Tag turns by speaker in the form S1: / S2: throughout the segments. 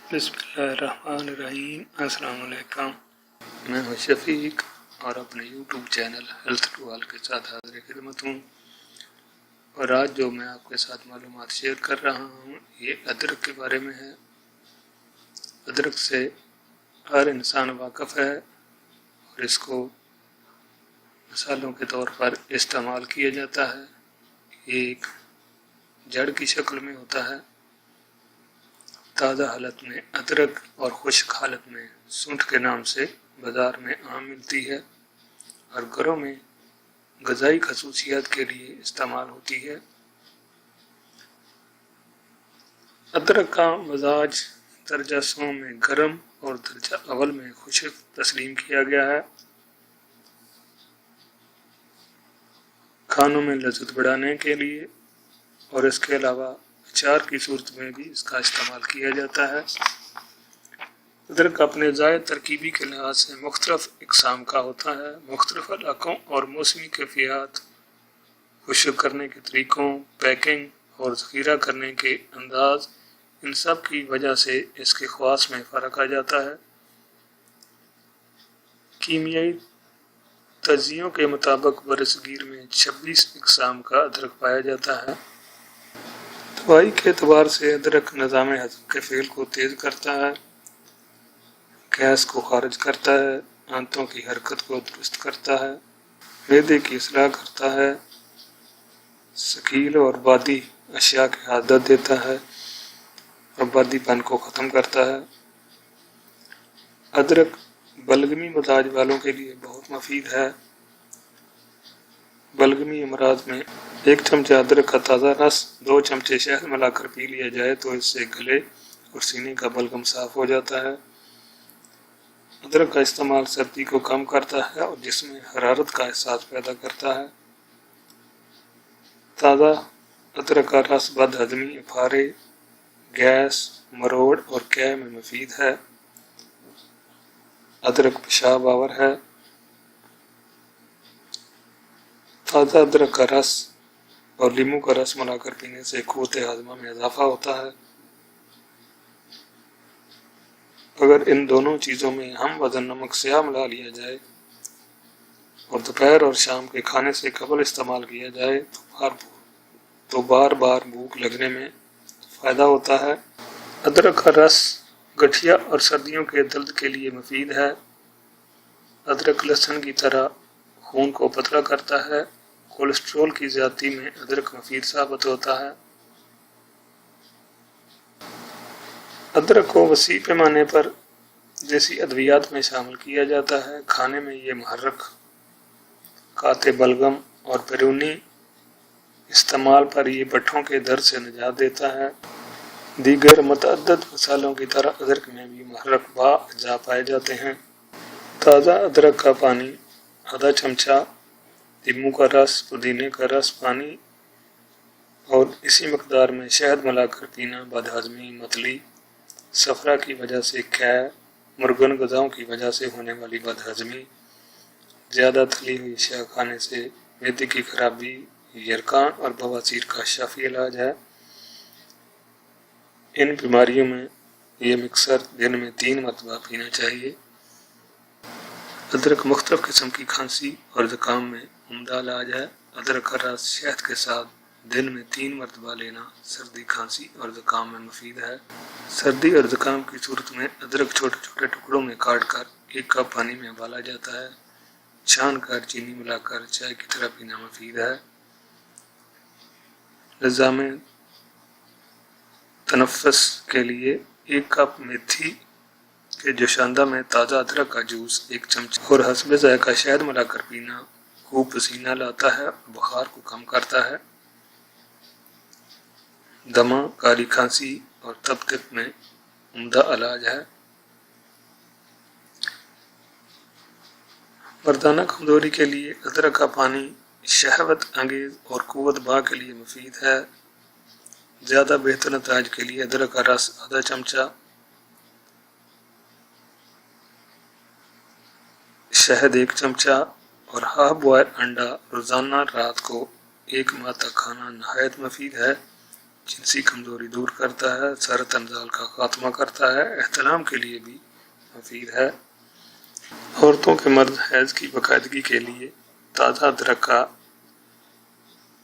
S1: बिस्मिल्लाहिर्रहमानिर्रहीम। अस्सलाम वालेकुम। मैं हूँ शफीक और अपने यूट्यूब चैनल हेल्थ टूवाल के साथ हाजिर खिदमत हूँ। और आज जो मैं आपके साथ मालूमात शेयर कर रहा हूँ ये अदरक के बारे में है। अदरक से हर इंसान वाकिफ़ है और इसको मसालों के तौर पर इस्तेमाल किया जाता है। ये एक जड़ की शक्ल में होता है। ताज़ा हालत में अदरक और खुश्क हालत में सूंठ के नाम से बाज़ार में आम मिलती है और घरों में ग़िज़ाई खसूसियात के लिए इस्तेमाल होती है। अदरक का मजाज दर्जा सौ में गर्म और दर्जा अव्वल में खुश्क तस्लीम किया गया है। खानों में लज़्ज़त बढ़ाने के लिए और इसके अलावा अचार की सूरत में भी इसका इस्तेमाल किया जाता है। अदरक अपने ज़ायद तरकीबी के लिहाज से मुख्तलिफ इक़साम का होता है। मुख्तलिफ इलाक़ों और मौसमी कैफियत, खुश्क करने के तरीक़ों, पैकिंग और ज़ख़ीरा करने के अंदाज़, इन सब की वजह से इसके ख़वास में फ़र्क आ जाता है। कीमियाई तज्ज़ियों के मुताबिक बरसगीर में 26 इक़साम का अदरक पाया जाता है। दवाई के एतबार से अदरक निज़ाम हज़म के फ़ेल को तेज़ करता है, गैस को खारिज करता है, आंतों की हरकत को दुरुस्त करता है, मैदे की इसलाह करता है, शकील और बादी अशिया की आदत देता है और बादीपन को ख़त्म करता है। अदरक बलगमी मजाज वालों के लिए बहुत मुफीद है। बलगमी अमराज में 1 चमचा अदरक का ताज़ा रस 2 चमचे शहद मिलाकर पी लिया जाए तो इससे गले और सीने का बलगम साफ हो जाता है। अदरक का इस्तेमाल सर्दी को कम करता है और जिसमें हरारत का एहसास पैदा करता है। ताज़ा अदरक का रस बदहज़मी, फारे, गैस, मरोड़ और कै में मुफीद है। अदरक पेशाब आवर है। ताज़ा अदरक का रस और लीमू का रस मिलाकर पीने से क़ुव्वत हाज़मा में इजाफा होता है। अगर इन दोनों चीज़ों में हम वज़न नमक स्याह मिला लिया जाए और दोपहर और शाम के खाने से कबल इस्तेमाल किया जाए तो बार बार भूख लगने में फ़ायदा होता है। अदरक का रस गठिया और सर्दियों के दर्द के लिए मुफीद है। अदरक लहसुन की तरह खून को पतला करता है। कोलेस्ट्रॉल की ज़्यादती में अदरक मुफीद साबित होता है। अदरक को वसी पैमाने पर जैसी अद्वियात में शामिल किया जाता है। खाने में ये मुहर्रक, काते बलगम और बैरूनी इस्तेमाल पर ये बट्ठों के दर्द से निजात देता है। दीगर मुतअद्दिद मसालों की तरह अदरक में भी मुहर्रक अज़ा पाए जाते हैं। ताज़ा अदरक का पानी आधा चमचा, नींबू का रस, पुदीने का रस, पानी और इसी मकदार में शहद मिलाकर पीना बदहज़मी, मतली, सफ़रा की वजह से कै, मुर्गन ग़िज़ाओं की वजह से होने वाली बदहज़मी, ज़्यादा तली हुई अशिया खाने से मैदे की खराबी, यरकान और बवासीर का शाफ़ी इलाज है। इन बीमारियों में ये मिक्सर दिन में 3 मरतबा पीना चाहिए। अदरक मुख्तलिफ किस्म की खांसी और ज़ुकाम में उम्दा इलाज है। अदरक का रस शहद के साथ दिन में 3 मरतबा लेना सर्दी, खांसी और ज़ुकाम में मुफीद है। सर्दी और ज़ुकाम की सूरत में अदरक छोटे छोटे टुकड़ों में काट कर 1 कप पानी में उबाला जाता है। छान कर चीनी मिलाकर चाय की तरह पीना मुफीद है। निज़ाम तनफ़्फ़ुस के लिए 1 कप मेथी के जोशांदा में ताज़ा अदरक का जूस 1 चमचा और हस्बे ज़ायक़ा शहद मिलाकर पीना खूब पसीना लाता है और बुखार को कम करता है। दमा, काली खांसी और तप में उम्दा इलाज है। मर्दाना कमजोरी के लिए अदरक का पानी शहवत अंगेज और क़ुव्वत बा के लिए मुफीद है। ज़्यादा बेहतर नताज के लिए अदरक का रस आधा चमचा, शहद 1 चमचा और हाफ बॉयल अंडा रोज़ाना रात को 1 माह तक खाना नहायत मुफीद है। جنسی کمزوری دور کرتا ہے، سرطان انزال کا خاتمہ کرتا ہے، احتلام کے لیے بھی مفید ہے۔ عورتوں کے مرد حیض کی باقاعدگی کے لیے تازہ ادرک کا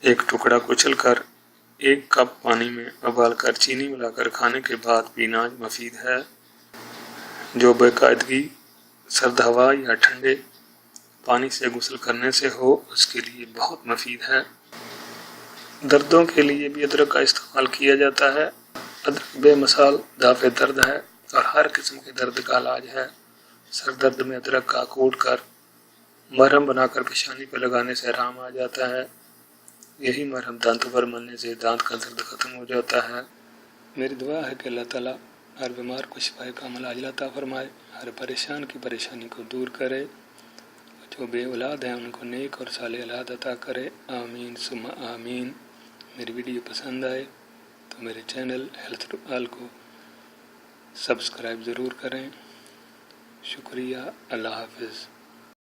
S1: ایک ٹکڑا کچل کر 1 کپ پانی میں ابال کر چینی ملا کر کھانے کے بعد پینا مفید ہے۔ جو باقاعدگی سرد ہوا یا ٹھنڈے پانی سے غسل کرنے سے ہو، اس کے لیے بہت مفید ہے۔ دردوں کے لیے بھی ادرک کا استعمال کیا جاتا ہے۔ ادرک بے مثال دافع درد ہے اور ہر قسم کے درد کا علاج ہے۔ سر درد میں ادرک کا کوٹ کر مرہم بنا کر پیشانی پہ لگانے سے آرام آ جاتا ہے۔ یہی مرہم دانتوں پر ملنے سے دانت کا درد ختم ہو جاتا ہے۔ میری دعا ہے کہ اللہ تعالیٰ ہر بیمار کو شفا کامل عاجلہ عطا فرمائے، ہر پریشان کی پریشانی کو دور کرے، جو بے اولاد ہیں ان کو نیک اور صالح اولاد عطا کرے، آمین ثم آمین۔ میری ویڈیو پسند آئے تو میرے چینل ہیلتھ ٹو آل کو سبسکرائب ضرور کریں۔ شکریہ، اللہ حافظ۔